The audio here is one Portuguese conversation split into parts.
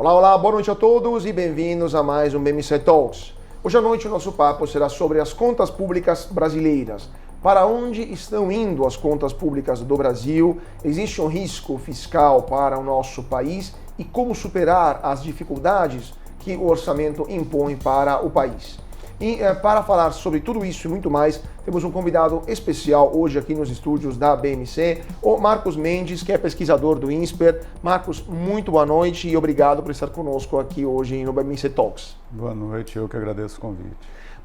Olá, olá, boa noite a todos e bem-vindos a mais um BMC Talks. Hoje à noite o nosso papo será sobre as contas públicas brasileiras. Para onde estão indo as contas públicas do Brasil? Existe um risco fiscal para o nosso país? E como superar as dificuldades que o orçamento impõe para o país? E para falar sobre tudo isso e muito mais, temos um convidado especial hoje aqui nos estúdios da BMC, o Marcos Mendes, que é pesquisador do INSPER. Marcos, muito boa noite e obrigado por estar conosco aqui hoje no BMC Talks. Boa noite, eu que agradeço o convite.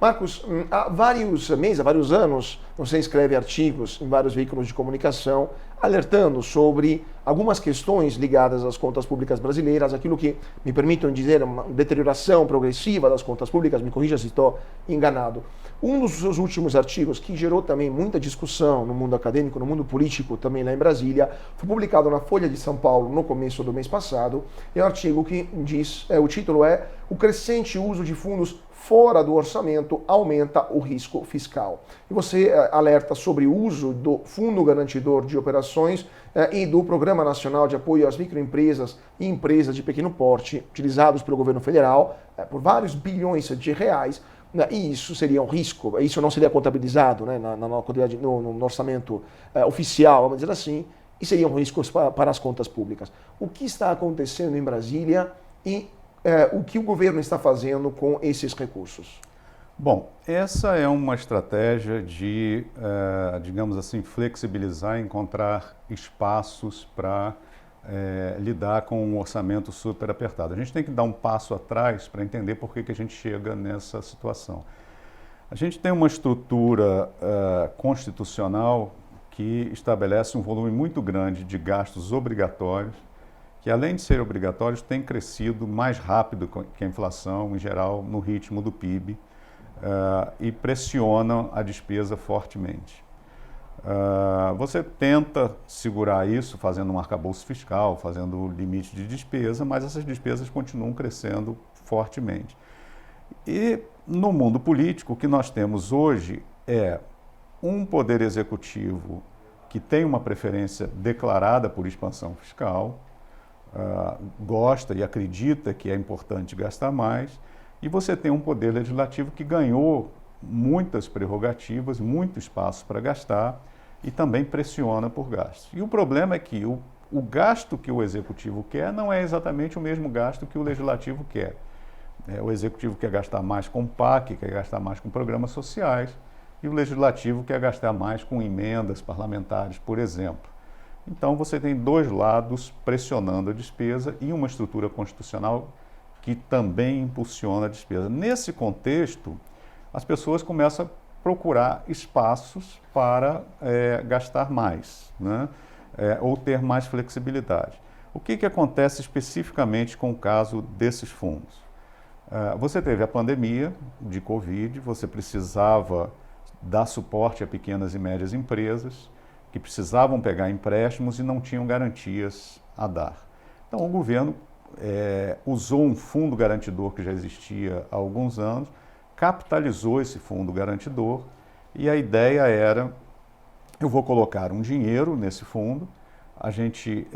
Marcos, há vários meses, há vários anos, você escreve artigos em vários veículos de comunicação alertando sobre algumas questões ligadas às contas públicas brasileiras, aquilo que me permitam dizer uma deterioração progressiva das contas públicas, me corrija se estou enganado. Um dos seus últimos artigos, que gerou também muita discussão no mundo acadêmico, no mundo político também lá em Brasília, foi publicado na Folha de São Paulo no começo do mês passado. É um artigo que diz, o título é "O crescente uso de fundos fora do orçamento aumenta o risco fiscal". E você alerta sobre o uso do Fundo Garantidor de Operações e do Programa Nacional de Apoio às Microempresas e Empresas de Pequeno Porte, utilizados pelo governo federal por vários bilhões de reais. E isso seria um risco, isso não seria contabilizado, né, no orçamento oficial, vamos dizer assim, e seria um risco para as contas públicas. O que está acontecendo em Brasília e o que o governo está fazendo com esses recursos? Bom, essa é uma estratégia de, digamos assim, flexibilizar, encontrar espaços para lidar com um orçamento super apertado. A gente tem que dar um passo atrás para entender por que a gente chega nessa situação. A gente tem uma estrutura constitucional que estabelece um volume muito grande de gastos obrigatórios, que além de serem obrigatórios, têm crescido mais rápido que a inflação, em geral, no ritmo do PIB, e pressionam a despesa fortemente. Você tenta segurar isso fazendo um arcabouço fiscal, fazendo limite de despesa, mas essas despesas continuam crescendo fortemente. E no mundo político, o que nós temos hoje é um poder executivo que tem uma preferência declarada por expansão fiscal, gosta e acredita que é importante gastar mais, e você tem um poder legislativo que ganhou muitas prerrogativas, muito espaço para gastar e também pressiona por gastos. E o problema é que o gasto que o executivo quer não é exatamente o mesmo gasto que o legislativo quer. O executivo quer gastar mais com PAC, quer gastar mais com programas sociais, e o legislativo quer gastar mais com emendas parlamentares, por exemplo. Então você tem dois lados pressionando a despesa e uma estrutura constitucional que também impulsiona a despesa. Nesse contexto, as pessoas começam a procurar espaços para gastar mais, né? Ou ter mais flexibilidade. O que acontece especificamente com o caso desses fundos? Você teve a pandemia de Covid, você precisava dar suporte a pequenas e médias empresas que precisavam pegar empréstimos e não tinham garantias a dar. Então o governo usou um fundo garantidor que já existia há alguns anos, capitalizou esse fundo garantidor e a ideia era, eu vou colocar um dinheiro nesse fundo, a gente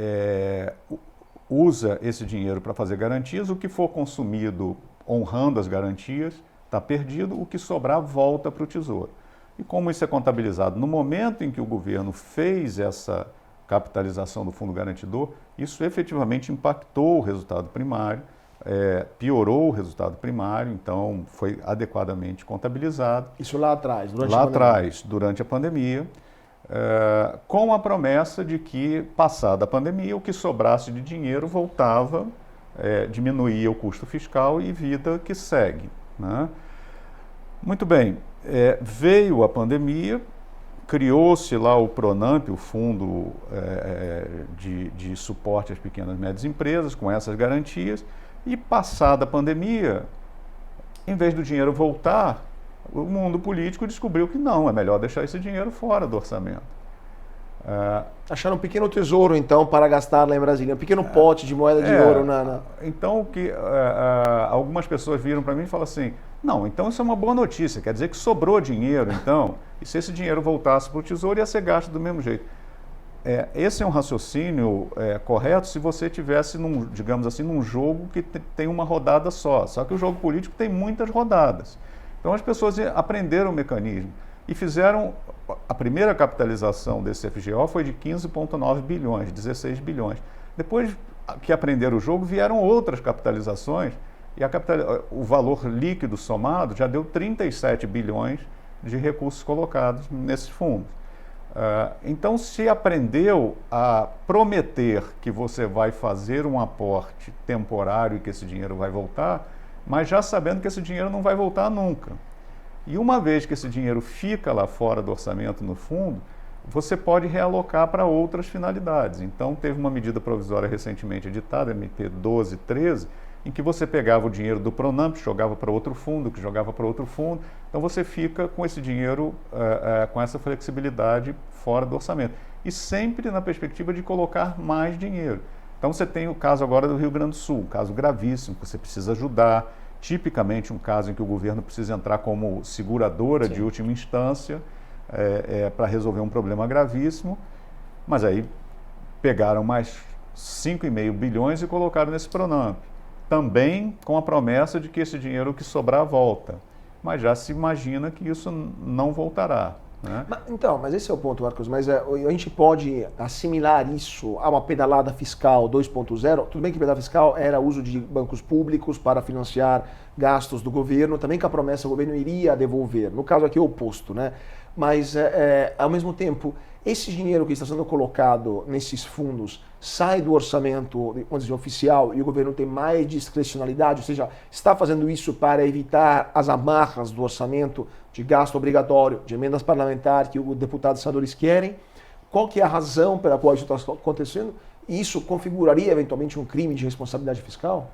usa esse dinheiro para fazer garantias, o que for consumido honrando as garantias está perdido, o que sobrar volta para o Tesouro. E como isso é contabilizado? No momento em que o governo fez essa capitalização do fundo garantidor, isso efetivamente impactou o resultado primário, piorou o resultado primário, então foi adequadamente contabilizado. Isso lá atrás, durante a pandemia, com a promessa de que, passada a pandemia, o que sobrasse de dinheiro voltava, diminuía o custo fiscal e vida que segue, né? Muito bem, veio a pandemia, criou-se lá o PRONAMP, o Fundo de Suporte às Pequenas e Médias Empresas, com essas garantias, e passada a pandemia, em vez do dinheiro voltar, o mundo político descobriu que não, é melhor deixar esse dinheiro fora do orçamento. Acharam um pequeno tesouro, então, para gastar lá em Brasília, um pequeno pote de moeda de ouro. Então, algumas pessoas viram para mim e falaram assim, não, então isso é uma boa notícia, quer dizer que sobrou dinheiro, então, e se esse dinheiro voltasse para o Tesouro, ia ser gasto do mesmo jeito. esse é um raciocínio correto se você tivesse, digamos assim, num jogo que tem uma rodada só. Só que o jogo político tem muitas rodadas. Então as pessoas aprenderam o mecanismo e fizeram... A primeira capitalização desse FGO foi de 15,9 bilhões, 16 bilhões. Depois que aprenderam o jogo, vieram outras capitalizações e o valor líquido somado já deu 37 bilhões de recursos colocados nesses fundos. Então, se aprendeu a prometer que você vai fazer um aporte temporário e que esse dinheiro vai voltar, mas já sabendo que esse dinheiro não vai voltar nunca. E uma vez que esse dinheiro fica lá fora do orçamento no fundo, você pode realocar para outras finalidades. Então, teve uma medida provisória recentemente editada, MP 1213, em que você pegava o dinheiro do Pronamp, jogava para outro fundo, que jogava para outro fundo. Então, você fica com esse dinheiro, com essa flexibilidade fora do orçamento. E sempre na perspectiva de colocar mais dinheiro. Então, você tem o caso agora do Rio Grande do Sul, um caso gravíssimo, que você precisa ajudar. Tipicamente um caso em que o governo precisa entrar como seguradora de última instância para resolver um problema gravíssimo, mas aí pegaram mais 5,5 bilhões e colocaram nesse Pronamp. Também com a promessa de que esse dinheiro que sobrar volta, mas já se imagina que isso não voltará. Né? Mas esse é o ponto, Marcos, mas a gente pode assimilar isso a uma pedalada fiscal 2.0? Tudo bem que pedalada fiscal era uso de bancos públicos para financiar gastos do governo, também que a promessa o governo iria devolver, no caso aqui é o oposto, né? Mas ao mesmo tempo, esse dinheiro que está sendo colocado nesses fundos sai do orçamento, vamos dizer, oficial e o governo tem mais discrecionalidade, ou seja, está fazendo isso para evitar as amarras do orçamento de gasto obrigatório, de emendas parlamentares que os deputados e senadores querem. Qual que é a razão pela qual isso está acontecendo? E isso configuraria eventualmente um crime de responsabilidade fiscal?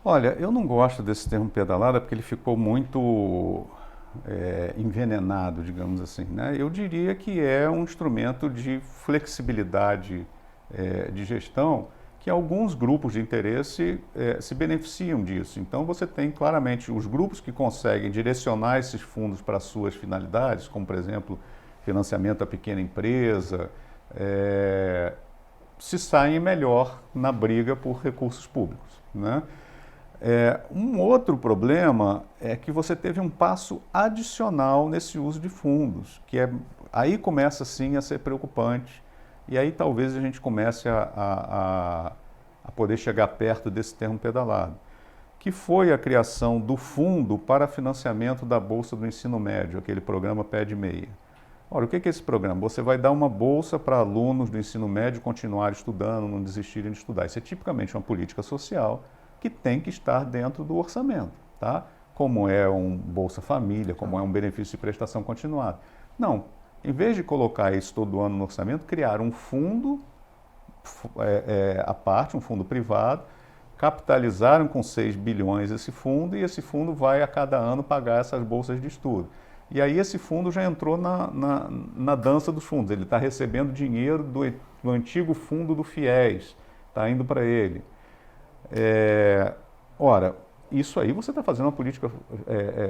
Olha, eu não gosto desse termo pedalada porque ele ficou muito envenenado, digamos assim. Né? Eu diria que é um instrumento de flexibilidade de gestão que alguns grupos de interesse se beneficiam disso. Então você tem claramente os grupos que conseguem direcionar esses fundos para suas finalidades, como por exemplo financiamento à pequena empresa, se saem melhor na briga por recursos públicos. Né? Um outro problema é que você teve um passo adicional nesse uso de fundos, que aí começa sim a ser preocupante, e aí talvez a gente comece a poder chegar perto desse termo pedalado, que foi a criação do Fundo para Financiamento da Bolsa do Ensino Médio, aquele programa PED-MEIA. Ora, o que é esse programa? Você vai dar uma bolsa para alunos do ensino médio continuar estudando, não desistirem de estudar. Isso é tipicamente uma política social que tem que estar dentro do orçamento, tá? Como é um Bolsa Família, como é um benefício de prestação continuada. Não, em vez de colocar isso todo ano no orçamento, criar um fundo à parte, um fundo privado, capitalizaram com 6 bilhões esse fundo e esse fundo vai a cada ano pagar essas bolsas de estudo. E aí esse fundo já entrou na dança dos fundos, ele está recebendo dinheiro do antigo fundo do FIES, está indo para ele. Ora, isso aí você está fazendo uma política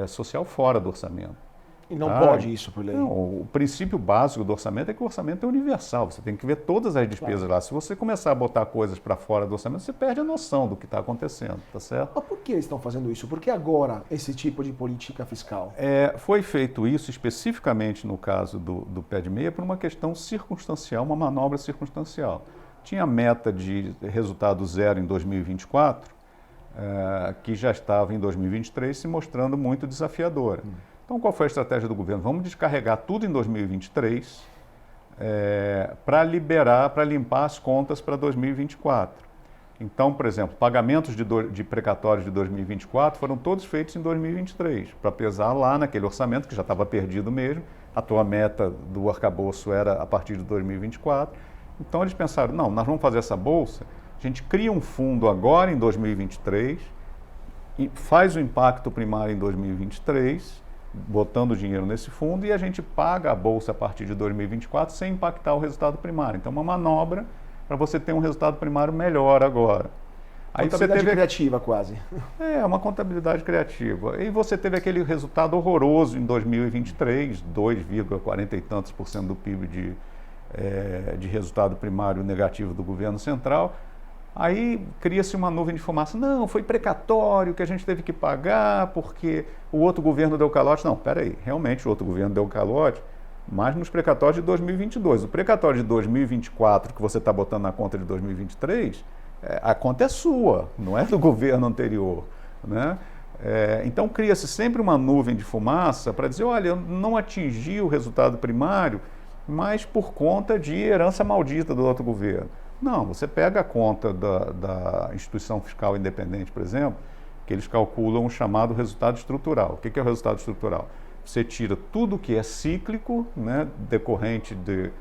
social fora do orçamento. E não pode isso por lei? Não, o princípio básico do orçamento é que o orçamento é universal, você tem que ver todas as despesas lá. Se você começar a botar coisas para fora do orçamento, você perde a noção do que está acontecendo, tá certo? Mas por que eles estão fazendo isso? Por que agora esse tipo de política fiscal? Foi feito isso especificamente no caso do PED-MEIA por uma questão circunstancial, uma manobra circunstancial. Tinha meta de resultado zero em 2024, que já estava em 2023 se mostrando muito desafiadora. Então, qual foi a estratégia do governo? Vamos descarregar tudo em 2023 para limpar as contas para 2024. Então, por exemplo, pagamentos de precatórios de 2024 foram todos feitos em 2023, para pesar lá naquele orçamento que já estava perdido mesmo. A tua meta do arcabouço era a partir de 2024. Então, eles pensaram, não, nós vamos fazer essa bolsa, a gente cria um fundo agora em 2023, e faz o impacto primário em 2023, botando dinheiro nesse fundo, e a gente paga a bolsa a partir de 2024 sem impactar o resultado primário. Então, uma manobra para você ter um resultado primário melhor agora. Aí contabilidade criativa, quase. Uma contabilidade criativa. E você teve aquele resultado horroroso em 2023, 2,40 e tantos % do PIB de resultado primário negativo do governo central. Aí cria-se uma nuvem de fumaça. Não, foi precatório que a gente teve que pagar porque o outro governo deu calote. Não, peraí, realmente o outro governo deu calote, mas nos precatórios de 2022. O precatório de 2024 que você está botando na conta de 2023, a conta é sua, não é do governo anterior, né? Então cria-se sempre uma nuvem de fumaça para dizer, olha, eu não atingi o resultado primário, mas por conta de herança maldita do outro governo. Não, você pega a conta da instituição fiscal independente, por exemplo, que eles calculam o chamado resultado estrutural. O que é o resultado estrutural? Você tira tudo que é cíclico, né, decorrente de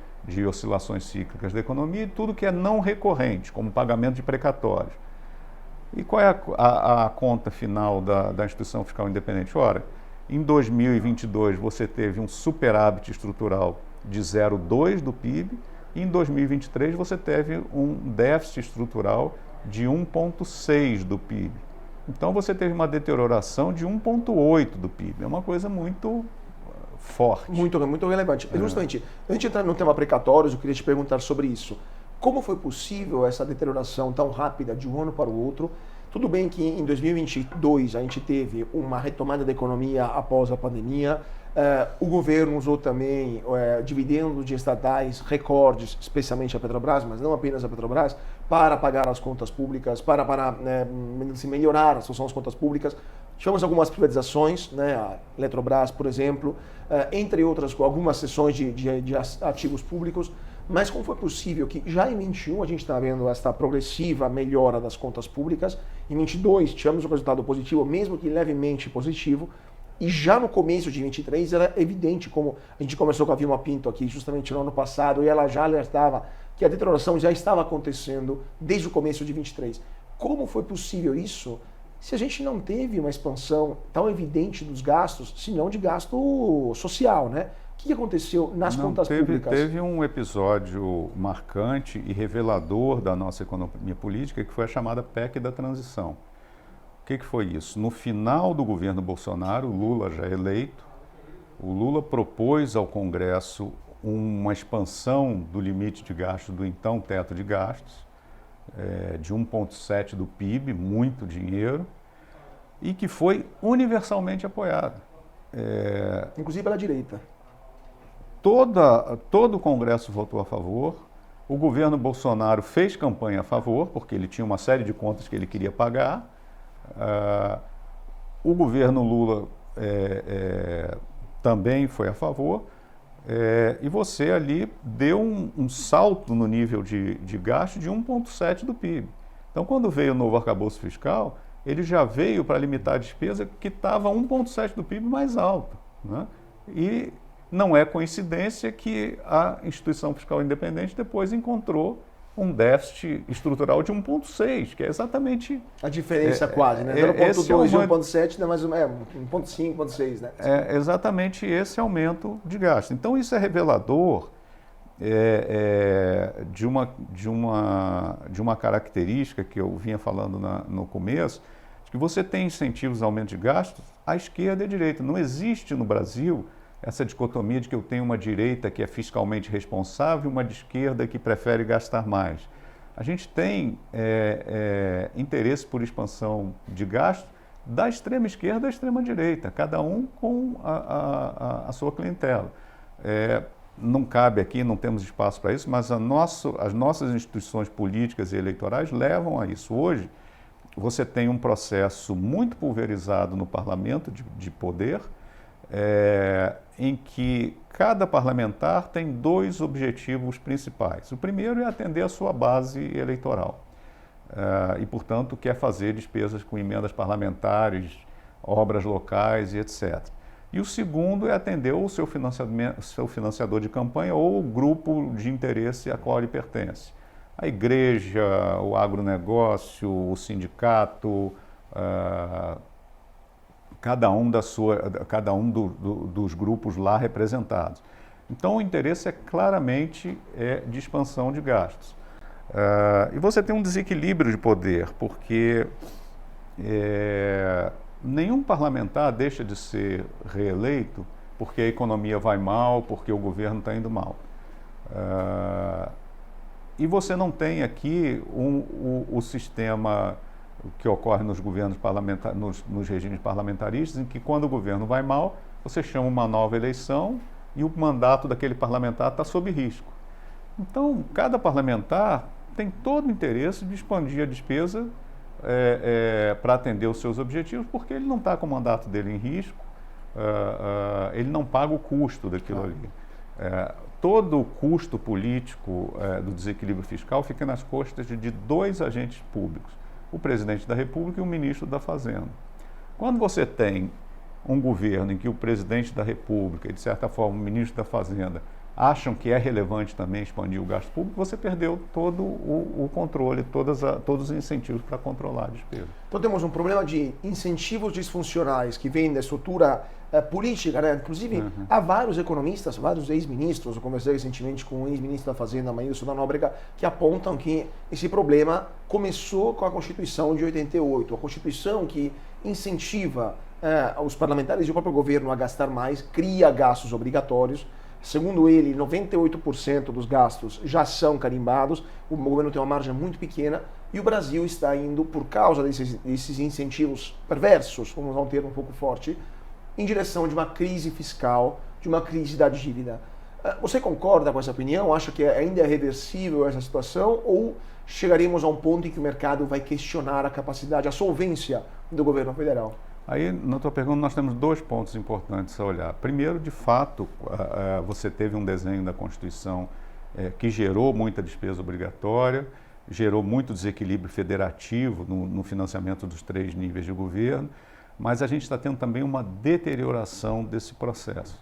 oscilações cíclicas da economia, e tudo que é não recorrente, como pagamento de precatórios. E qual é a conta final da instituição fiscal independente? Ora, em 2022 você teve um superávit estrutural de 0,2 do PIB, e em 2023 você teve um déficit estrutural de 1,6 do PIB. Então você teve uma deterioração de 1,8 do PIB. É uma coisa muito forte. Muito relevante. Justamente, antes de entrar no tema precatórios, eu queria te perguntar sobre isso. Como foi possível essa deterioração tão rápida de um ano para o outro? Tudo bem que em 2022 a gente teve uma retomada da economia após a pandemia. O governo usou também dividendos de estatais recordes, especialmente a Petrobras, mas não apenas a Petrobras, para pagar as contas públicas, para melhorar a situação das contas públicas. Tivemos algumas privatizações, né, a Eletrobras, por exemplo, entre outras, com algumas cessões de ativos públicos. Mas como foi possível que já em 21 a gente está vendo essa progressiva melhora das contas públicas, em 22 tivemos um resultado positivo, mesmo que levemente positivo, e já no começo de 23 era evidente, como a gente conversou com a Vilma Pinto aqui justamente no ano passado, e ela já alertava que a deterioração já estava acontecendo desde o começo de 23. Como foi possível isso se a gente não teve uma expansão tão evidente dos gastos, se não de gasto social, né? O que aconteceu nas contas públicas? Teve um episódio marcante e revelador da nossa economia política, que foi a chamada PEC da transição. O que foi isso? No final do governo Bolsonaro, o Lula já eleito, o Lula propôs ao Congresso uma expansão do limite de gastos do então teto de gastos, de 1,7 do PIB, muito dinheiro, e que foi universalmente apoiado. Inclusive pela direita. Todo o Congresso votou a favor, o governo Bolsonaro fez campanha a favor, porque ele tinha uma série de contas que ele queria pagar, o governo Lula também foi a favor, e você ali deu um salto no nível de gasto de 1,7 do PIB. Então, quando veio o novo arcabouço fiscal, ele já veio para limitar a despesa que estava 1,7 do PIB mais alto, né? E não é coincidência que a instituição fiscal independente depois encontrou um déficit estrutural de 1,6, que é exatamente... A diferença quase, né? 0,2 e 1,7, né? Mas 1,5, 1,6, né? É exatamente esse aumento de gasto. Então isso é revelador de uma característica que eu vinha falando no começo, de que você tem incentivos ao aumento de gastos à esquerda e à direita. Não existe no Brasil essa dicotomia de que eu tenho uma direita que é fiscalmente responsável e uma de esquerda que prefere gastar mais. A gente tem interesse por expansão de gasto da extrema esquerda à extrema direita, cada um com a sua clientela. Não cabe aqui, não temos espaço para isso, mas as nossas instituições políticas e eleitorais levam a isso. Hoje, você tem um processo muito pulverizado no parlamento de poder, em que cada parlamentar tem dois objetivos principais. O primeiro é atender a sua base eleitoral e, portanto, quer fazer despesas com emendas parlamentares, obras locais e etc. E o segundo é atender o seu financiador de campanha ou o grupo de interesse a qual ele pertence. A igreja, o agronegócio, o sindicato, cada um dos grupos lá representados. Então, o interesse é claramente de expansão de gastos. E você tem um desequilíbrio de poder, porque nenhum parlamentar deixa de ser reeleito porque a economia vai mal, porque o governo está indo mal. E você não tem aqui o sistema que ocorre nos governos parlamentares, nos regimes parlamentaristas, em que quando o governo vai mal, você chama uma nova eleição e o mandato daquele parlamentar está sob risco. Então, cada parlamentar tem todo o interesse de expandir a despesa para atender os seus objetivos, porque ele não está com o mandato dele em risco, ele não paga o custo daquilo ali. Todo o custo político do desequilíbrio fiscal fica nas costas de dois agentes públicos, o presidente da República e o ministro da Fazenda. Quando você tem um governo em que o presidente da República e, de certa forma, o ministro da Fazenda acham que é relevante também expandir o gasto público, você perdeu todo o controle, todos os incentivos para controlar a despesa. Então temos um problema de incentivos disfuncionais que vêm da estrutura política, né? Inclusive há vários economistas, vários ex-ministros, eu conversei recentemente com o ex-ministro da Fazenda, Maílson da Nóbrega, que apontam que esse problema começou com a Constituição de 88, a Constituição que incentiva os parlamentares e o próprio governo a gastar mais, cria gastos obrigatórios. Segundo ele, 98% dos gastos já são carimbados, o governo tem uma margem muito pequena e o Brasil está indo, por causa desses incentivos perversos, vamos usar um termo um pouco forte, em direção de uma crise fiscal, de uma crise da dívida. Você concorda com essa opinião? Acha que ainda é reversível essa situação ou chegaremos a um ponto em que o mercado vai questionar a capacidade, a solvência do governo federal? Aí, na tua pergunta, nós temos dois pontos importantes a olhar. Primeiro, de fato, você teve um desenho da Constituição que gerou muita despesa obrigatória, gerou muito desequilíbrio federativo no financiamento dos 3 níveis de governo, mas a gente está tendo também uma deterioração desse processo.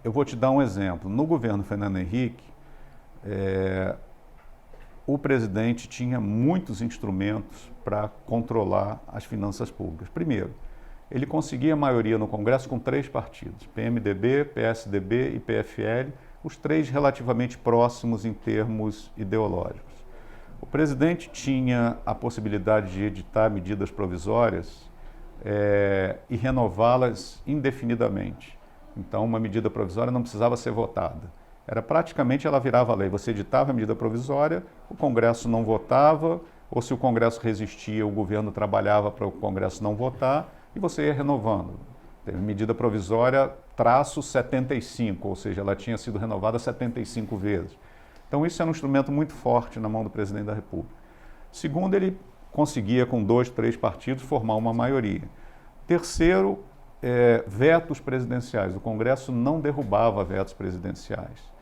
Eu vou te dar um exemplo. No governo Fernando Henrique, o presidente tinha muitos instrumentos para controlar as finanças públicas. Primeiro, ele conseguia maioria no Congresso com 3 partidos, PMDB, PSDB e PFL, os 3 relativamente próximos em termos ideológicos. O presidente tinha a possibilidade de editar medidas provisórias e renová-las indefinidamente. Então, uma medida provisória não precisava ser votada. Era praticamente, ela virava lei. Você editava a medida provisória, o Congresso não votava, ou se o Congresso resistia, o governo trabalhava para o Congresso não votar, e você ia renovando. Teve medida provisória traço 75, ou seja, ela tinha sido renovada 75 vezes. Então isso era um instrumento muito forte na mão do presidente da República. Segundo, ele conseguia com 2, 3 partidos formar uma maioria. Terceiro, vetos presidenciais. O Congresso não derrubava vetos presidenciais.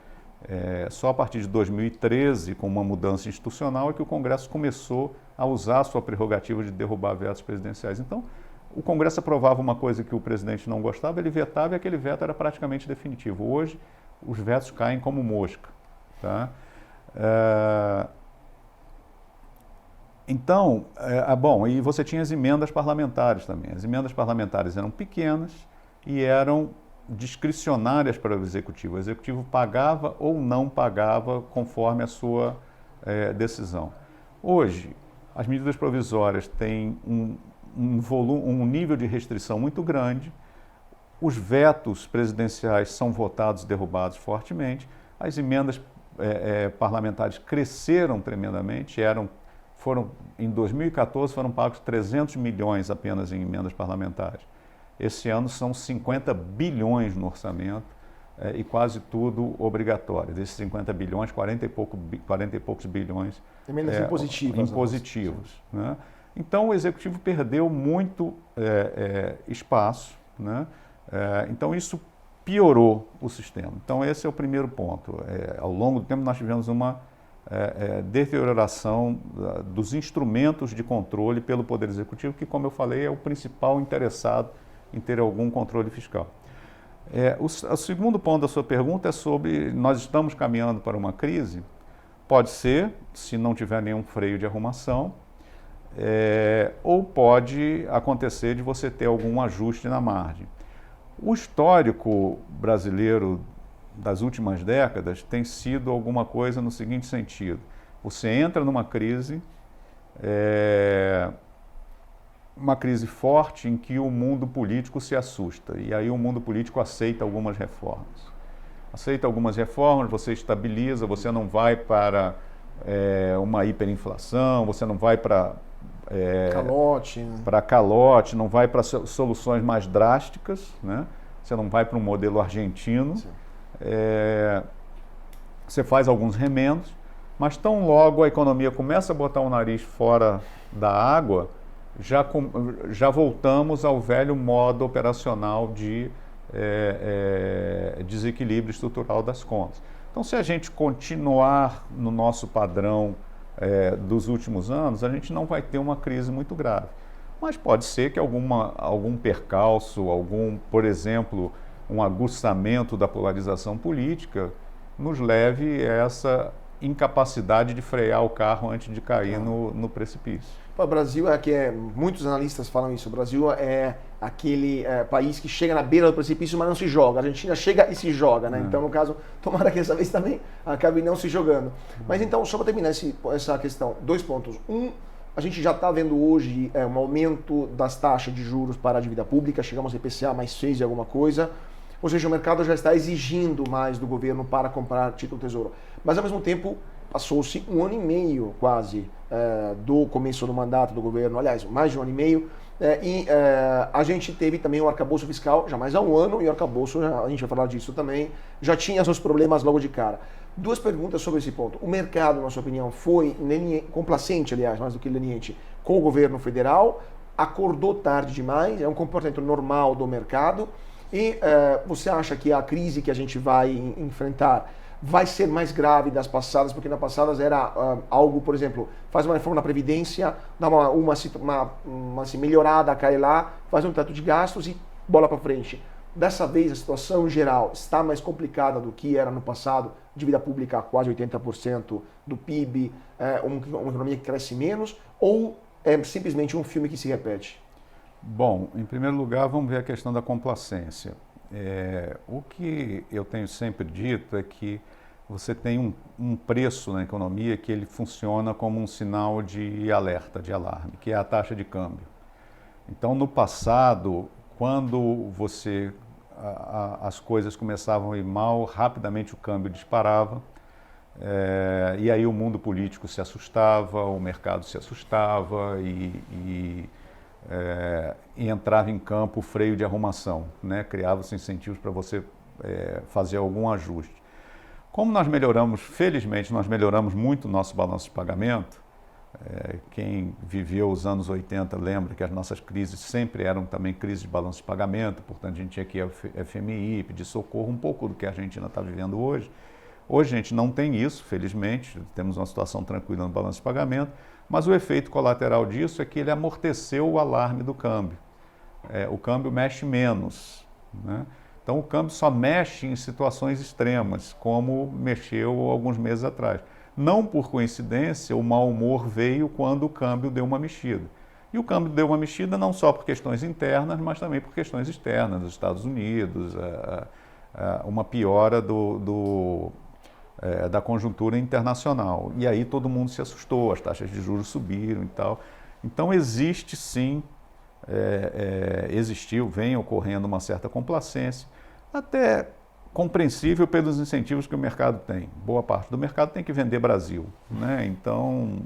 Só a partir de 2013, com uma mudança institucional, é que o Congresso começou a usar a sua prerrogativa de derrubar vetos presidenciais. Então, o Congresso aprovava uma coisa que o presidente não gostava, ele vetava e aquele veto era praticamente definitivo. Hoje, os vetos caem como mosca. Tá? Então, bom, e você tinha as emendas parlamentares também. As emendas parlamentares eram pequenas e eram discricionárias para o Executivo. O Executivo pagava ou não pagava conforme a sua decisão. Hoje, as medidas provisórias têm um nível de restrição muito grande, os vetos presidenciais são votados e derrubados fortemente, as emendas parlamentares cresceram tremendamente, em 2014 foram pagos 300 milhões apenas em emendas parlamentares. Esse ano são 50 bilhões no orçamento e quase tudo obrigatório. Desses 50 bilhões, 40 e poucos bilhões emendas impositivos. Né? Então o Executivo perdeu muito espaço, né? Então isso piorou o sistema. Então esse é o primeiro ponto. Ao longo do tempo nós tivemos uma deterioração dos instrumentos de controle pelo Poder Executivo, que, como eu falei, é o principal interessado em ter algum controle fiscal. O segundo ponto da sua pergunta é sobre nós estamos caminhando para uma crise. Pode ser, se não tiver nenhum freio de arrumação, ou pode acontecer de você ter algum ajuste na margem. O histórico brasileiro das últimas décadas tem sido alguma coisa no seguinte sentido: você entra numa crise forte em que o mundo político se assusta e aí o mundo político aceita algumas reformas. aceita algumas reformas, você estabiliza, você não vai para uma hiperinflação, você não vai para calote, né? Para calote, não vai para soluções mais drásticas, né? Você não vai para um modelo argentino. Você faz alguns remendos, mas tão logo a economia começa a botar o nariz fora da água, já voltamos ao velho modo operacional de desequilíbrio estrutural das contas. Então, se a gente continuar no nosso padrão dos últimos anos, a gente não vai ter uma crise muito grave. Mas pode ser que algum percalço, por exemplo, um aguçamento da polarização política, nos leve a essa incapacidade de frear o carro antes de cair no precipício. O Brasil muitos analistas falam isso, o Brasil é aquele país que chega na beira do precipício, mas não se joga. A Argentina chega e se joga, né? Então, no caso, tomara que essa vez também acabe não se jogando. Mas então, só para terminar essa questão, 2 pontos. A gente já está vendo hoje um aumento das taxas de juros para a dívida pública, chegamos a IPCA mais 6 e alguma coisa. Ou seja, o mercado já está exigindo mais do governo para comprar título Tesouro. Mas, ao mesmo tempo, passou-se 1 ano e meio quase do começo do mandato do governo, aliás, mais de 1 ano e meio, a gente teve também o arcabouço fiscal já mais há 1 ano, e o arcabouço, a gente vai falar disso também, já tinha seus problemas logo de cara. 2 perguntas sobre esse ponto. O mercado, na sua opinião, foi complacente, aliás, mais do que leniente, com o governo federal, acordou tarde demais, é um comportamento normal do mercado, e você acha que a crise que a gente vai enfrentar vai ser mais grave das passadas, porque nas passadas era algo, por exemplo, faz uma reforma na Previdência, dá uma melhorada, cai lá, faz um teto de gastos e bola para frente. Dessa vez a situação geral está mais complicada do que era no passado, dívida pública a quase 80% do PIB, uma economia que cresce menos, ou é simplesmente um filme que se repete? Bom, em primeiro lugar, vamos ver a questão da complacência. O que eu tenho sempre dito é que você tem um preço na economia que ele funciona como um sinal de alerta, de alarme, que é a taxa de câmbio. Então, no passado, quando as coisas começavam a ir mal, rapidamente o câmbio disparava, e aí o mundo político se assustava, o mercado se assustava e entrava em campo o freio de arrumação, né? Criava-se incentivos para você fazer algum ajuste. Como nós melhoramos, felizmente, nós melhoramos muito o nosso balanço de pagamento. Quem viveu os anos 80 lembra que as nossas crises sempre eram também crises de balanço de pagamento, portanto a gente tinha que ir ao FMI, pedir socorro, um pouco do que a Argentina está vivendo hoje. Hoje a gente não tem isso, felizmente, temos uma situação tranquila no balanço de pagamento, mas o efeito colateral disso é que ele amorteceu o alarme do câmbio. O câmbio mexe menos, né? Então o câmbio só mexe em situações extremas, como mexeu alguns meses atrás. Não por coincidência, o mau humor veio quando o câmbio deu uma mexida. E o câmbio deu uma mexida não só por questões internas, mas também por questões externas, dos Estados Unidos, uma piora da conjuntura internacional. E aí todo mundo se assustou, as taxas de juros subiram e tal. Então existe sim, vem ocorrendo uma certa complacência, até compreensível pelos incentivos que o mercado tem. Boa parte do mercado tem que vender Brasil, né? Então...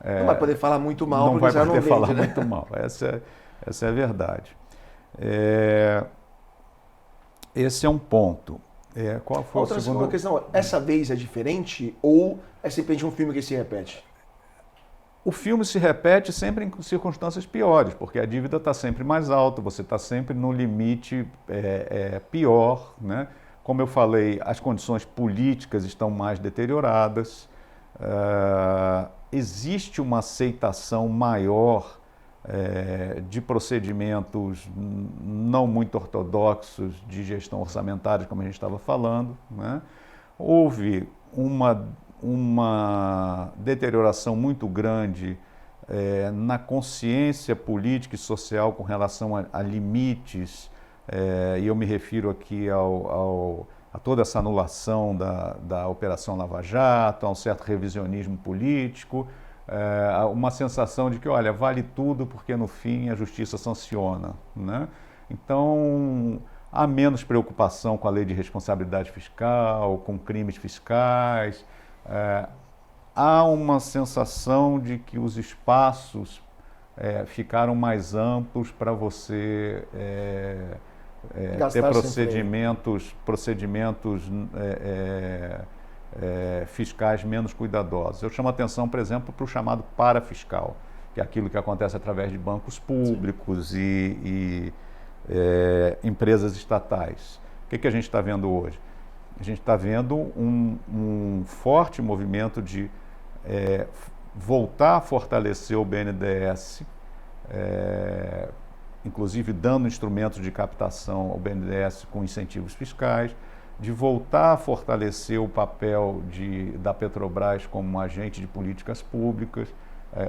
não vai poder falar muito mal, não vai poder não vende, falar né? muito mal, essa é a verdade. Esse é um ponto. Qual foi Outra a segunda questão, essa vez é diferente ou é simplesmente um filme que se repete? O filme se repete sempre em circunstâncias piores, porque a dívida está sempre mais alta, você está sempre no limite pior, né? Como eu falei, as condições políticas estão mais deterioradas, existe uma aceitação maior de procedimentos não muito ortodoxos de gestão orçamentária, como a gente estava falando, né? Houve uma deterioração muito grande na consciência política e social com relação a limites, e eu me refiro aqui a toda essa anulação da Operação Lava Jato, a um certo revisionismo político, uma sensação de que, olha, vale tudo porque no fim a justiça sanciona, né? Então, há menos preocupação com a lei de responsabilidade fiscal, com crimes fiscais, há uma sensação de que os espaços ficaram mais amplos para você ter procedimentos fiscais menos cuidadosos. Eu chamo a atenção, por exemplo, para o chamado parafiscal, que é aquilo que acontece através de bancos públicos e empresas estatais. O que a gente está vendo hoje? A gente está vendo um forte movimento de voltar a fortalecer o BNDES, inclusive dando instrumentos de captação ao BNDES com incentivos fiscais, de voltar a fortalecer o papel da Petrobras como um agente de políticas públicas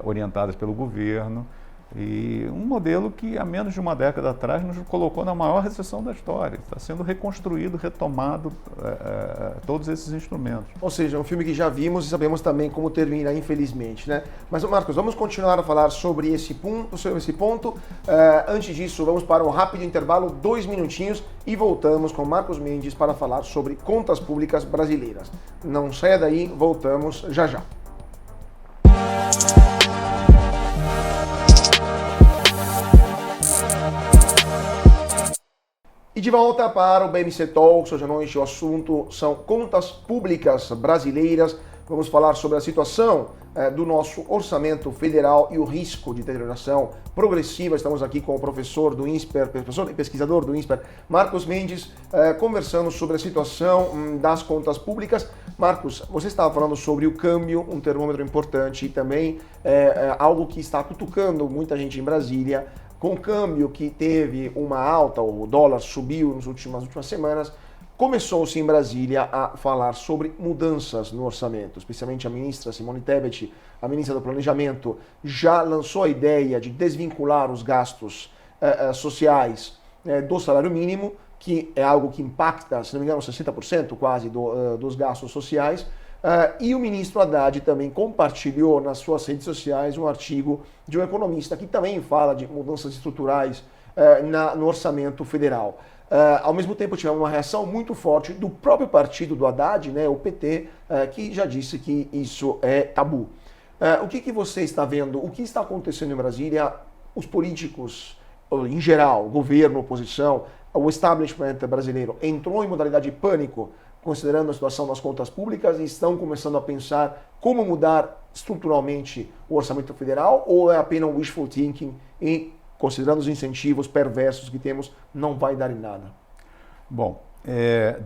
orientadas pelo governo, e um modelo que há menos de uma década atrás nos colocou na maior recessão da história. Está sendo reconstruído, retomado todos esses instrumentos. Ou seja, é um filme que já vimos e sabemos também como termina, infelizmente, né? Mas, Marcos, vamos continuar a falar sobre esse ponto. Antes disso, vamos para um rápido intervalo, 2 minutinhos, e voltamos com Marcos Mendes para falar sobre contas públicas brasileiras. Não saia daí, voltamos já já. E de volta para o BMC Talks, hoje à noite o assunto são contas públicas brasileiras. Vamos falar sobre a situação do nosso orçamento federal e o risco de deterioração progressiva. Estamos aqui com o professor do INSPER, professor e pesquisador do INSPER, Marcos Mendes, conversando sobre a situação das contas públicas. Marcos, você estava falando sobre o câmbio, um termômetro importante e também algo que está cutucando muita gente em Brasília. Com o câmbio que teve uma alta, o dólar subiu nas últimas semanas, começou-se em Brasília a falar sobre mudanças no orçamento, especialmente a ministra Simone Tebet, a ministra do Planejamento, já lançou a ideia de desvincular os gastos sociais do salário mínimo, que é algo que impacta, se não me engano, 60% quase dos gastos sociais. E o ministro Haddad também compartilhou nas suas redes sociais um artigo de um economista que também fala de mudanças estruturais no orçamento federal. Ao mesmo tempo, tivemos uma reação muito forte do próprio partido do Haddad, né, o PT, que já disse que isso é tabu. O que você está vendo? O que está acontecendo em Brasília? Os políticos, em geral, governo, oposição, o establishment brasileiro entrou em modalidade de pânico, considerando a situação das contas públicas, e estão começando a pensar como mudar estruturalmente o orçamento federal, ou é apenas wishful thinking e, considerando os incentivos perversos que temos, não vai dar em nada? Bom,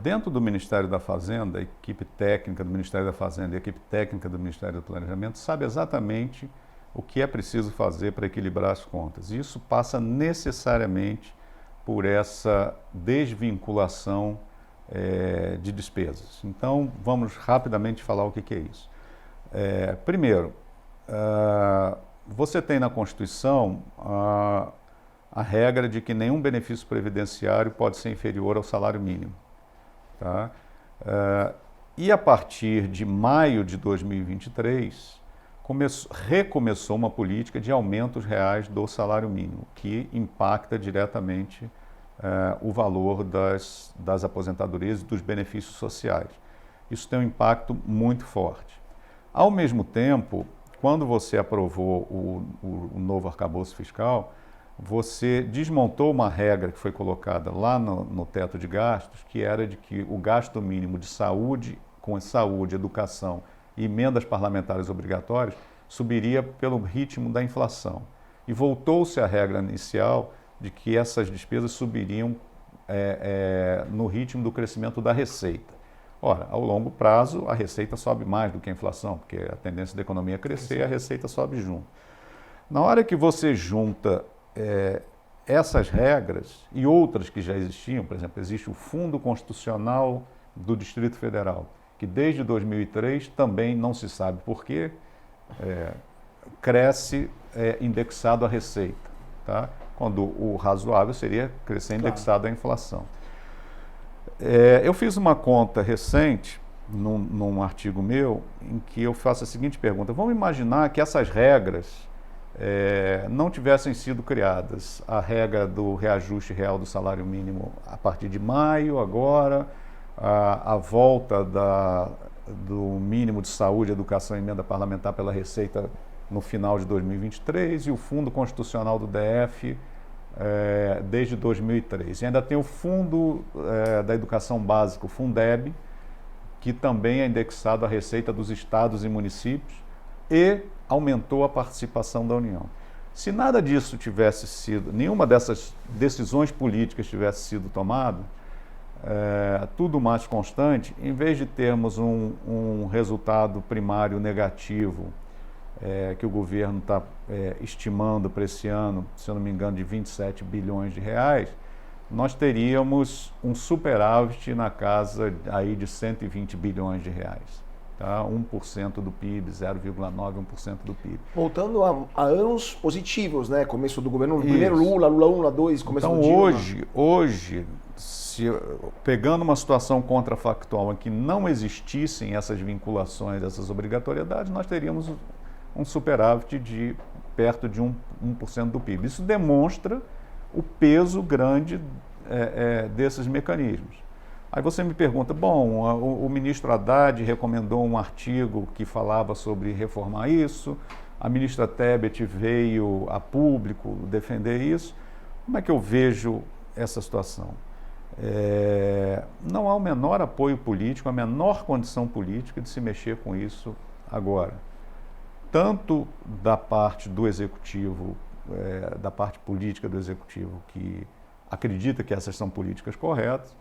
dentro do Ministério da Fazenda, a equipe técnica do Ministério da Fazenda e a equipe técnica do Ministério do Planejamento sabe exatamente o que é preciso fazer para equilibrar as contas. E isso passa necessariamente por essa desvinculação de despesas. Então, vamos rapidamente falar o que é isso. Primeiro, você tem na Constituição a regra de que nenhum benefício previdenciário pode ser inferior ao salário mínimo. Tá? E a partir de maio de 2023, recomeçou uma política de aumentos reais do salário mínimo, que impacta diretamente o valor das aposentadorias e dos benefícios sociais. Isso tem um impacto muito forte. Ao mesmo tempo, quando você aprovou o novo arcabouço fiscal, você desmontou uma regra que foi colocada lá no teto de gastos, que era de que o gasto mínimo de saúde, com saúde, educação e emendas parlamentares obrigatórias, subiria pelo ritmo da inflação. E voltou-se à regra inicial de que essas despesas subiriam no ritmo do crescimento da receita. Ora, ao longo prazo, a receita sobe mais do que a inflação, porque a tendência da economia é crescer e a receita sobe junto. Na hora que você junta essas regras e outras que já existiam, por exemplo, existe o Fundo Constitucional do Distrito Federal, que desde 2003 também não se sabe por quê, cresce indexado à receita, tá? Quando o razoável seria crescer indexado à inflação. Eu fiz uma conta recente, num artigo meu, em que eu faço a seguinte pergunta: vamos imaginar que essas regras não tivessem sido criadas a regra do reajuste real do salário mínimo a partir de maio, agora, a volta do mínimo de saúde, educação e emenda parlamentar pela Receita no final de 2023 e o Fundo Constitucional do DF desde 2003. E ainda tem o Fundo da Educação Básica, o Fundeb, que também é indexado à receita dos estados e municípios e aumentou a participação da União. Se nada disso tivesse sido, nenhuma dessas decisões políticas tivesse sido tomada, tudo mais constante, em vez de termos um resultado primário negativo, que o governo está estimando para esse ano, se eu não me engano, de 27 bilhões de reais, nós teríamos um superávit na casa aí de 120 bilhões de reais. Tá? 1% do PIB, 0,9%, 1% do PIB. Voltando a anos positivos, né? Começo do governo, primeiro Lula 1, Lula 2, começo do Dilma. Então hoje, pegando uma situação contrafactual em que não existissem essas vinculações, essas obrigatoriedades, nós teríamos um superávit de perto de 1% do PIB. Isso demonstra o peso grande desses mecanismos. Aí você me pergunta, bom, o ministro Haddad recomendou um artigo que falava sobre reformar isso, a ministra Tebet veio a público defender isso. Como é que eu vejo essa situação? Não há o menor apoio político, a menor condição política de se mexer com isso agora. Tanto da parte do Executivo, da parte política do Executivo, que acredita que essas são políticas corretas,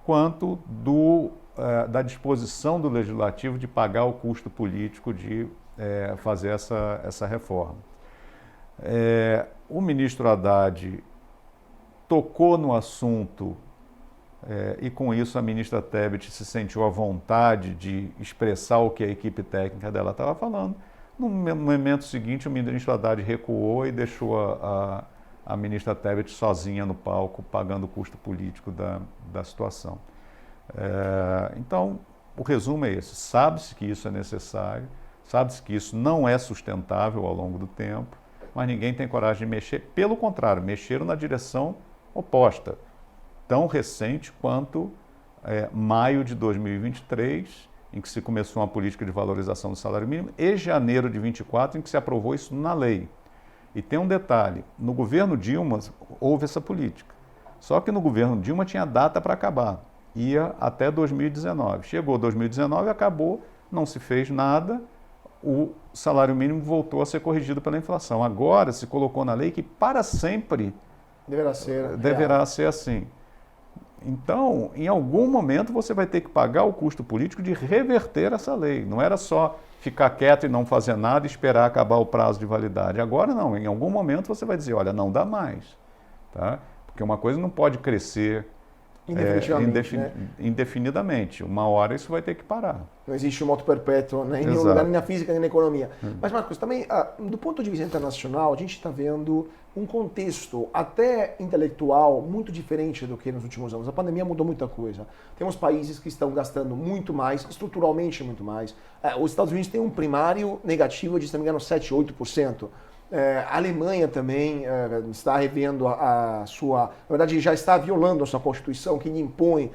quanto da disposição do Legislativo de pagar o custo político de fazer essa reforma. O ministro Haddad tocou no assunto e com isso a ministra Tebet se sentiu à vontade de expressar o que a equipe técnica dela estava falando. No momento seguinte, o ministro Haddad recuou e deixou a ministra Tebet sozinha no palco, pagando o custo político da situação. Então, o resumo é esse. Sabe-se que isso é necessário, sabe-se que isso não é sustentável ao longo do tempo, mas ninguém tem coragem de mexer. Pelo contrário, mexeram na direção oposta, tão recente quanto maio de 2023, em que se começou uma política de valorização do salário mínimo, e janeiro de 2024, em que se aprovou isso na lei. E tem um detalhe, no governo Dilma houve essa política, só que no governo Dilma tinha data para acabar, ia até 2019. Chegou 2019, acabou, não se fez nada, o salário mínimo voltou a ser corrigido pela inflação. Agora se colocou na lei que para sempre deverá ser assim. Então, em algum momento você vai ter que pagar o custo político de reverter essa lei. Não era só ficar quieto e não fazer nada e esperar acabar o prazo de validade. Agora não, em algum momento você vai dizer, olha, não dá mais. Tá? Porque uma coisa não pode crescer indefinidamente. Uma hora isso vai ter que parar. Não existe um moto perpétuo, nem em nenhum lugar, nem na física, nem na economia. Mas, Marcos, também, do ponto de vista internacional, a gente está vendo um contexto até intelectual muito diferente do que nos últimos anos. A pandemia mudou muita coisa. Temos países que estão gastando muito mais, estruturalmente muito mais. Os Estados Unidos têm um primário negativo de, se não me engano, 7, 8%. A Alemanha também está revendo a sua... Na verdade, já está violando a sua Constituição, que lhe impõe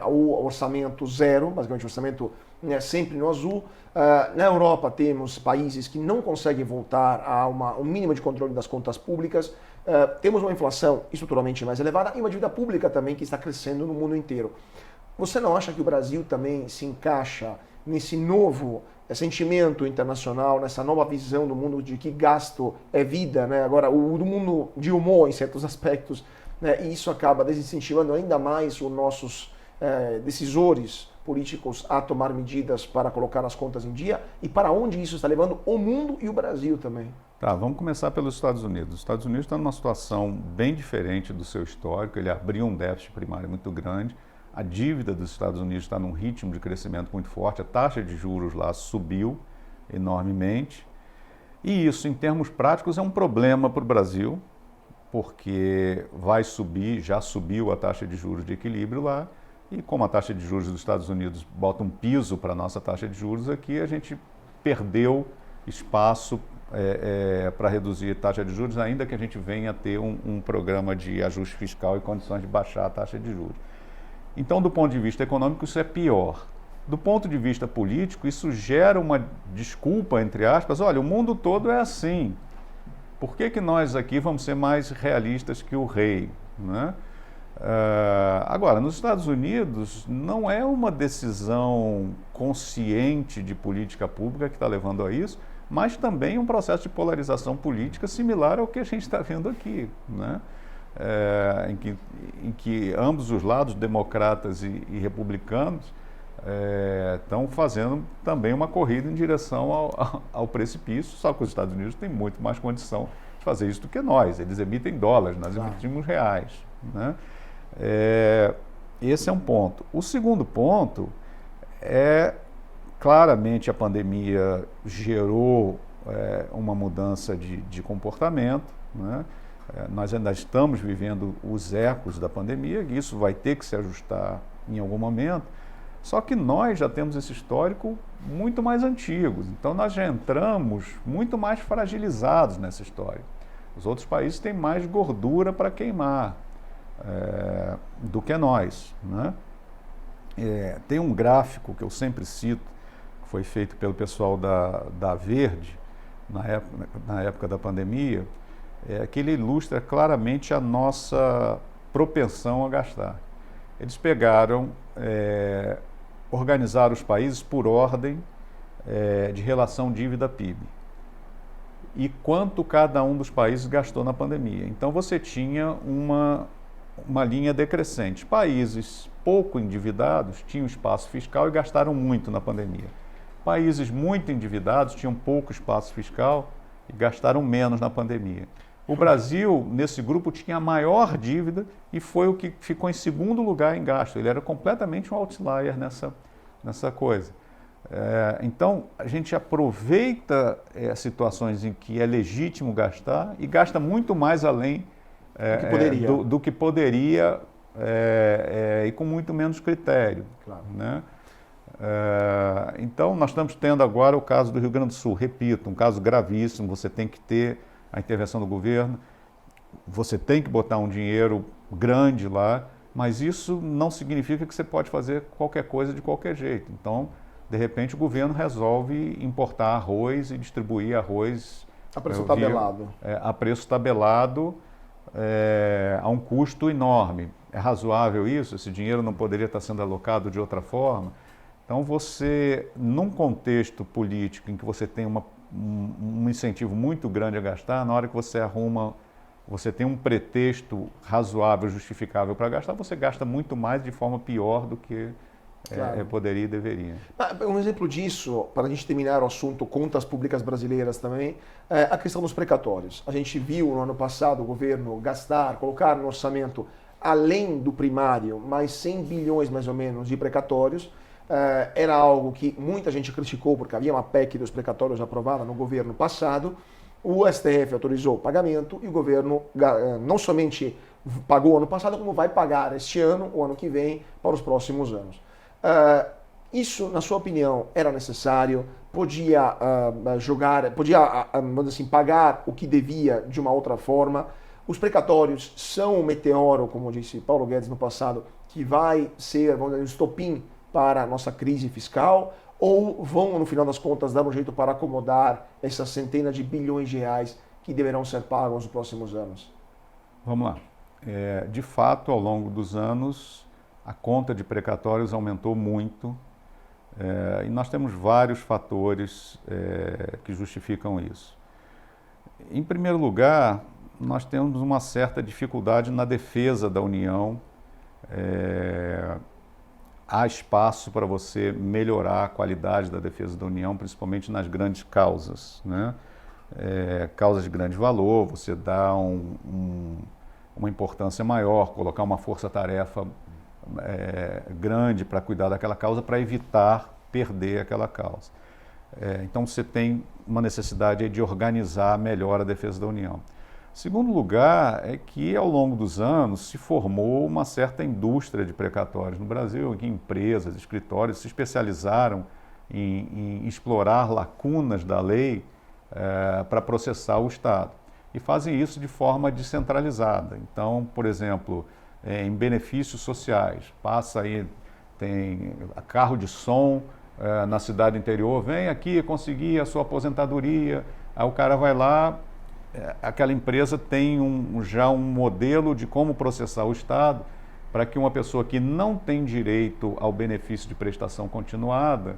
o orçamento zero, basicamente o orçamento sempre no azul. Na Europa temos países que não conseguem voltar a um mínimo de controle das contas públicas. Temos uma inflação estruturalmente mais elevada e uma dívida pública também que está crescendo no mundo inteiro. Você não acha que o Brasil também se encaixa nesse novo sentimento internacional, nessa nova visão do mundo de que gasto é vida, né? Agora, do mundo de humor em certos aspectos, né? E isso acaba desincentivando ainda mais os nossos decisores políticos a tomar medidas para colocar as contas em dia e para onde isso está levando o mundo e o Brasil também. Tá, vamos começar pelos Estados Unidos. Os Estados Unidos estão numa situação bem diferente do seu histórico, ele abriu um déficit primário muito grande, a dívida dos Estados Unidos está num ritmo de crescimento muito forte, a taxa de juros lá subiu enormemente, e isso, em termos práticos, é um problema para o Brasil, porque vai subir, já subiu a taxa de juros de equilíbrio lá, e como a taxa de juros dos Estados Unidos bota um piso para a nossa taxa de juros aqui, a gente perdeu espaço para reduzir a taxa de juros, ainda que a gente venha a ter um programa de ajuste fiscal e condições de baixar a taxa de juros. Então, do ponto de vista econômico, isso é pior. Do ponto de vista político, isso gera uma desculpa, entre aspas, olha, o mundo todo é assim. Por que nós aqui vamos ser mais realistas que o rei, né? Agora, nos Estados Unidos, não é uma decisão consciente de política pública que está levando a isso, mas também um processo de polarização política similar ao que a gente está vendo aqui, né? Em que ambos os lados, democratas e republicanos, estão fazendo também uma corrida em direção ao precipício, só que os Estados Unidos têm muito mais condição de fazer isso do que nós. Eles emitem dólares, nós emitimos reais, né? Esse é um ponto. O segundo ponto é, claramente, a pandemia gerou uma mudança de comportamento, né? Nós ainda estamos vivendo os ecos da pandemia, e isso vai ter que se ajustar em algum momento, só que nós já temos esse histórico muito mais antigo, então nós já entramos muito mais fragilizados nessa história. Os outros países têm mais gordura para queimar do que nós, né? Tem um gráfico que eu sempre cito, que foi feito pelo pessoal da Verde, na época da pandemia, que ele ilustra claramente a nossa propensão a gastar. Eles pegaram, organizaram os países por ordem de relação dívida-PIB e quanto cada um dos países gastou na pandemia. Então você tinha uma linha decrescente. Países pouco endividados tinham espaço fiscal e gastaram muito na pandemia. Países muito endividados tinham pouco espaço fiscal e gastaram menos na pandemia. O Brasil, nesse grupo, tinha a maior dívida e foi o que ficou em segundo lugar em gasto. Ele era completamente um outlier nessa coisa. Então, a gente aproveita situações em que é legítimo gastar e gasta muito mais além do que poderia e com muito menos critério. Claro. Né? Então, nós estamos tendo agora o caso do Rio Grande do Sul. Repito, um caso gravíssimo, você tem que ter a intervenção do governo, você tem que botar um dinheiro grande lá, mas isso não significa que você pode fazer qualquer coisa de qualquer jeito. Então, de repente, o governo resolve importar arroz e distribuir arroz a preço tabelado. A preço tabelado, a um custo enorme. É razoável isso? Esse dinheiro não poderia estar sendo alocado de outra forma? Então, você, num contexto político em que você tem um incentivo muito grande a gastar, na hora que você tem um pretexto razoável, justificável para gastar, você gasta muito mais de forma pior do que claro. Poderia e deveria. Um exemplo disso, para a gente terminar o assunto contas públicas brasileiras também, é a questão dos precatórios. A gente viu no ano passado o governo colocar no orçamento, além do primário, mais 100 bilhões mais ou menos de precatórios. Era algo que muita gente criticou, porque havia uma PEC dos precatórios aprovada no governo passado. O STF autorizou o pagamento e o governo não somente pagou ano passado, como vai pagar este ano, o ano que vem, para os próximos anos. Isso, na sua opinião, era necessário? Podia vamos dizer assim, pagar o que devia de uma outra forma? Os precatórios são um meteoro, como disse Paulo Guedes no passado, que vai ser, vamos dizer, um estopim para a nossa crise fiscal, ou vão, no final das contas, dar um jeito para acomodar essas centenas de bilhões de reais que deverão ser pagos nos próximos anos? Vamos lá. De fato, ao longo dos anos, a conta de precatórios aumentou muito e nós temos vários fatores que justificam isso. Em primeiro lugar, nós temos uma certa dificuldade na defesa da União. Há espaço para você melhorar a qualidade da defesa da União, principalmente nas grandes causas, né? Causas de grande valor, você dá uma importância maior, colocar uma força-tarefa grande para cuidar daquela causa, para evitar perder aquela causa. Então você tem uma necessidade de organizar melhor a defesa da União. Segundo lugar, é que ao longo dos anos se formou uma certa indústria de precatórios no Brasil, em que empresas, escritórios se especializaram em explorar lacunas da lei para processar o Estado. E fazem isso de forma descentralizada. Então, por exemplo, em benefícios sociais, passa aí, tem carro de som na cidade interior, vem aqui conseguir a sua aposentadoria, aí o cara vai lá, aquela empresa tem já um modelo de como processar o Estado para que uma pessoa que não tem direito ao benefício de prestação continuada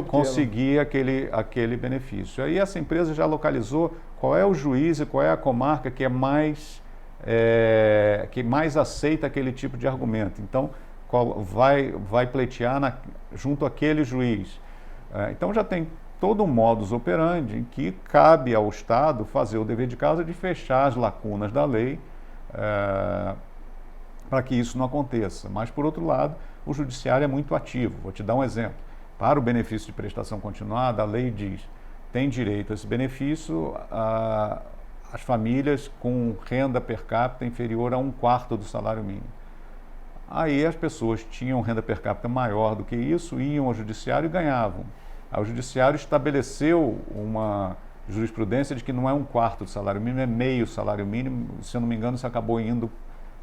conseguir aquele benefício. Aí essa empresa já localizou qual é o juiz e qual é a comarca que que mais aceita aquele tipo de argumento. Então, vai pleitear junto àquele juiz. Então já tem todo um modus operandi em que cabe ao Estado fazer o dever de casa de fechar as lacunas da lei para que isso não aconteça. Mas, por outro lado, o judiciário é muito ativo. Vou te dar um exemplo. Para o benefício de prestação continuada, a lei diz tem direito a esse benefício as famílias com renda per capita inferior a 1/4 do salário mínimo. Aí as pessoas tinham renda per capita maior do que isso, iam ao judiciário e ganhavam. Aí o judiciário estabeleceu uma jurisprudência de que não é 1/4 do salário mínimo, é meio salário mínimo. Se eu não me engano, isso acabou indo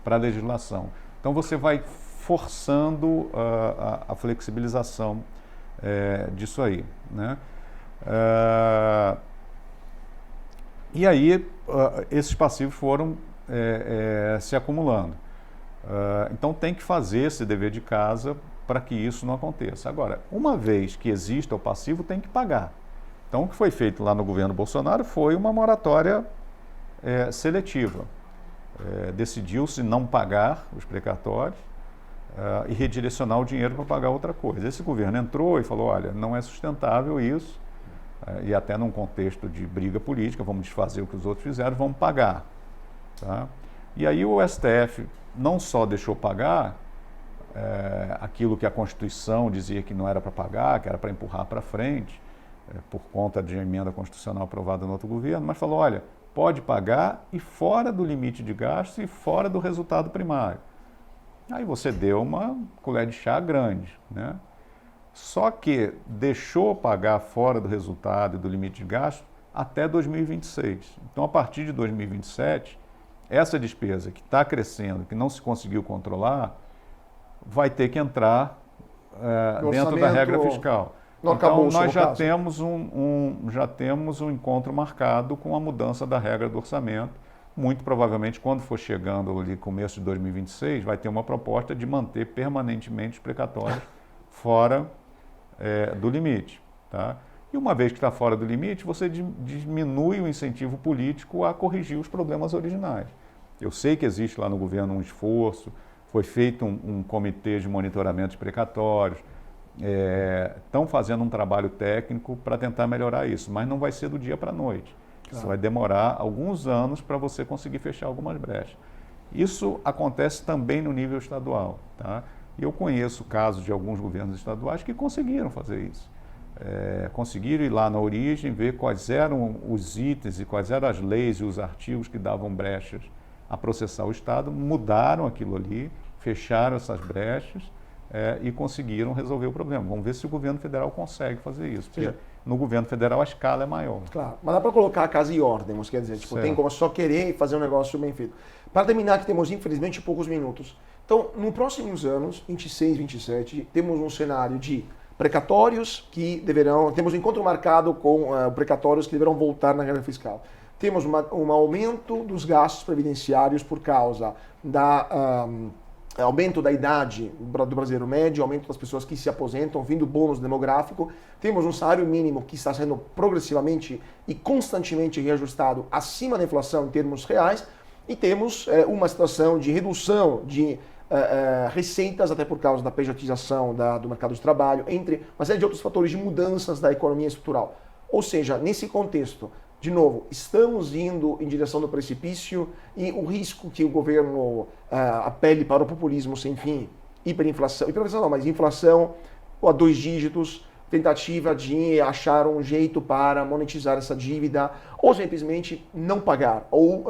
para a legislação. Então você vai forçando a flexibilização disso aí, né? E aí esses passivos foram se acumulando. Então tem que fazer esse dever de casa para que isso não aconteça. Agora, uma vez que exista o passivo, tem que pagar. Então o que foi feito lá no governo Bolsonaro foi uma moratória seletiva. Decidiu-se não pagar os precatórios e redirecionar o dinheiro para pagar outra coisa. Esse governo entrou e falou, olha, não é sustentável isso, e até num contexto de briga política, vamos desfazer o que os outros fizeram, vamos pagar. Tá? E aí o STF não só deixou pagar aquilo que a Constituição dizia que não era para pagar, que era para empurrar para frente, por conta de uma emenda constitucional aprovada no outro governo, mas falou, olha, pode pagar e fora do limite de gasto e fora do resultado primário. Aí você deu uma colher de chá grande, né? Só que deixou pagar fora do resultado e do limite de gasto até 2026. Então, a partir de 2027, essa despesa que está crescendo, que não se conseguiu controlar, vai ter que entrar dentro da regra fiscal. Então, nós já temos um encontro marcado com a mudança da regra do orçamento. Muito provavelmente, quando for chegando ali começo de 2026, vai ter uma proposta de manter permanentemente os precatórios fora do limite. Tá? E uma vez que está fora do limite, você diminui o incentivo político a corrigir os problemas originais. Eu sei que existe lá no governo um esforço, foi feito um comitê de monitoramento de precatórios, estão fazendo um trabalho técnico para tentar melhorar isso, mas não vai ser do dia para a noite. Isso vai demorar alguns anos para você conseguir fechar algumas brechas. Isso acontece também no nível estadual. Tá? E eu conheço casos de alguns governos estaduais que conseguiram fazer isso. Conseguiram ir lá na origem, ver quais eram os itens e quais eram as leis e os artigos que davam brechas a processar o Estado, mudaram aquilo ali, fecharam essas brechas e conseguiram resolver o problema. Vamos ver se o governo federal consegue fazer isso. Porque no governo federal a escala é maior. Claro, mas dá para colocar a casa em ordem, você quer dizer, tipo, tem como só querer fazer um negócio bem feito. Para terminar, que temos infelizmente poucos minutos. Então, nos próximos anos, 26, 27, temos um cenário de precatórios que temos um encontro marcado com precatórios que deverão voltar na regra fiscal. Temos um aumento dos gastos previdenciários por causa aumento da idade do brasileiro médio, aumento das pessoas que se aposentam, vindo bônus demográfico. Temos um salário mínimo que está sendo progressivamente e constantemente reajustado acima da inflação em termos reais. E temos uma situação de redução de receitas, até por causa da pejotização do mercado de trabalho, entre uma série de outros fatores de mudanças da economia estrutural. Ou seja, nesse contexto, de novo, estamos indo em direção do precipício e o risco que o governo apele para o populismo sem fim, hiperinflação não, mas inflação a 2 dígitos, tentativa de achar um jeito para monetizar essa dívida, ou simplesmente não pagar, ou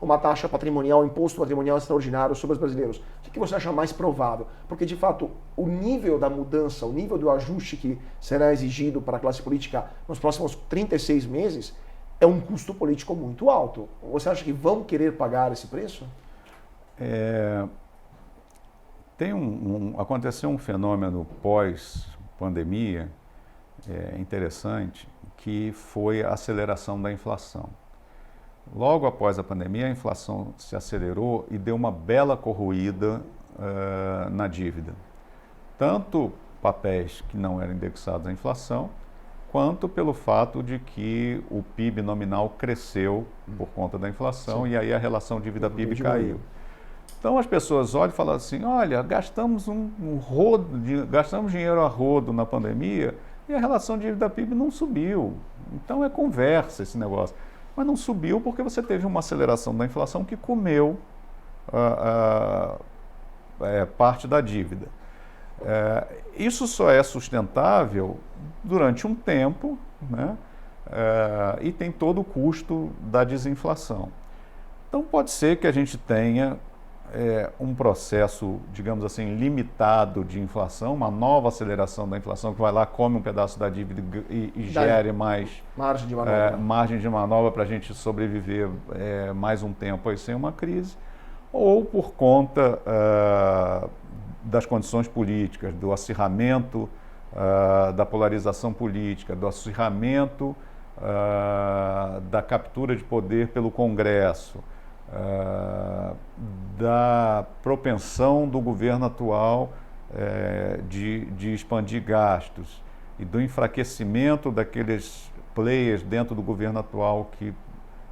uma taxa patrimonial, imposto patrimonial extraordinário sobre os brasileiros. O que você acha mais provável? Porque, de fato, o nível da mudança, o nível do ajuste que será exigido para a classe política nos próximos 36 meses é um custo político muito alto. Você acha que vão querer pagar esse preço? Aconteceu um fenômeno pós-pandemia interessante, que foi a aceleração da inflação. Logo após a pandemia, a inflação se acelerou e deu uma bela corroída na dívida. Tanto papéis que não eram indexados à inflação, quanto pelo fato de que o PIB nominal cresceu por conta da inflação. Sim. E aí a relação dívida-PIB caiu. Então as pessoas olham e falam assim, olha, gastamos gastamos dinheiro a rodo na pandemia e a relação dívida-PIB não subiu. Então é conversa esse negócio. Mas não subiu porque você teve uma aceleração da inflação que comeu parte da dívida. Isso só é sustentável durante um tempo, né? E tem todo o custo da desinflação. Então pode ser que a gente tenha um processo, digamos assim, limitado de inflação, uma nova aceleração da inflação que vai lá, come um pedaço da dívida e gere mais margem de manobra para a gente sobreviver mais um tempo aí sem uma crise, ou por conta das condições políticas, do acirramento da polarização política, do acirramento da captura de poder pelo Congresso, da propensão do governo atual de expandir gastos e do enfraquecimento daqueles players dentro do governo atual que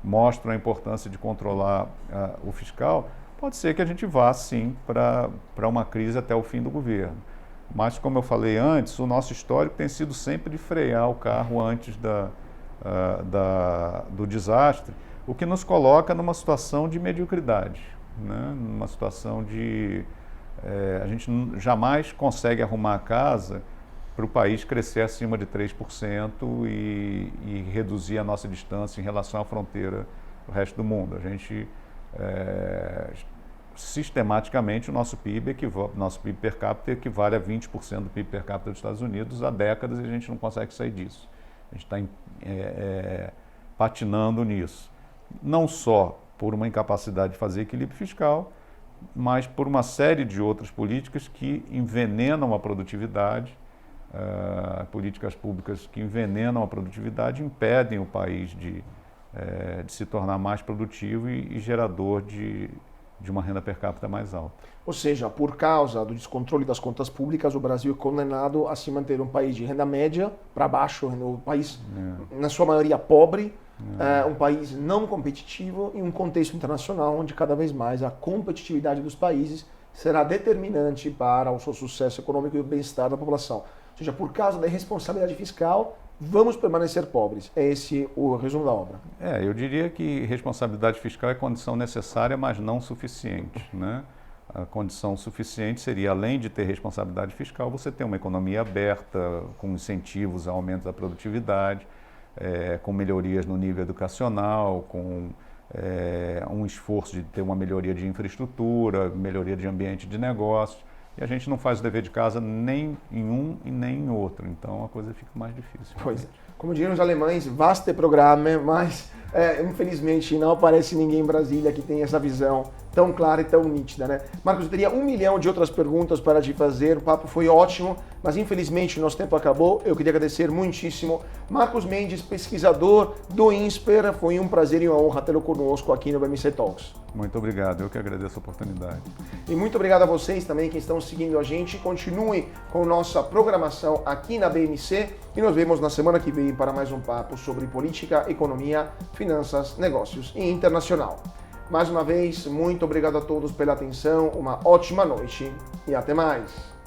mostram a importância de controlar o fiscal, pode ser que a gente vá, sim, para uma crise até o fim do governo. Mas, como eu falei antes, o nosso histórico tem sido sempre de frear o carro antes do desastre, o que nos coloca numa situação de mediocridade, né? Numa situação de... a gente jamais consegue arrumar a casa para o país crescer acima de 3% e reduzir a nossa distância em relação à fronteira do resto do mundo. A gente, sistematicamente, o nosso PIB per capita equivale a 20% do PIB per capita dos Estados Unidos há décadas e a gente não consegue sair disso. A gente está patinando nisso. Não só por uma incapacidade de fazer equilíbrio fiscal, mas por uma série de outras políticas que envenenam a produtividade, políticas públicas que envenenam a produtividade, impedem o país de se tornar mais produtivo e gerador de uma renda per capita mais alta. Ou seja, por causa do descontrole das contas públicas, o Brasil é condenado a se manter um país de renda média para baixo, um país, na sua maioria, pobre, um país não competitivo em um contexto internacional onde cada vez mais a competitividade dos países será determinante para o seu sucesso econômico e o bem-estar da população. Ou seja, por causa da irresponsabilidade fiscal, vamos permanecer pobres. É esse o resumo da obra. Eu diria que responsabilidade fiscal é condição necessária, mas não suficiente, né? A condição suficiente seria, além de ter responsabilidade fiscal, você ter uma economia aberta, com incentivos a aumento da produtividade, com melhorias no nível educacional, com um esforço de ter uma melhoria de infraestrutura, melhoria de ambiente de negócios. E a gente não faz o dever de casa nem em um e nem em outro, então a coisa fica mais difícil. Pois é. Como diriam os alemães, vaste programa, mas infelizmente não aparece ninguém em Brasília que tenha essa visão tão clara e tão nítida, né? Marcos, eu teria 1 milhão de outras perguntas para te fazer, o papo foi ótimo, mas infelizmente o nosso tempo acabou. Eu queria agradecer muitíssimo. Marcos Mendes, pesquisador do INSPER, foi um prazer e uma honra tê-lo conosco aqui no BMC Talks. Muito obrigado, eu que agradeço a oportunidade. E muito obrigado a vocês também que estão seguindo a gente. Continuem com nossa programação aqui na BMC e nos vemos na semana que vem para mais um papo sobre política, economia, finanças, negócios e internacional. Mais uma vez, muito obrigado a todos pela atenção, uma ótima noite e até mais!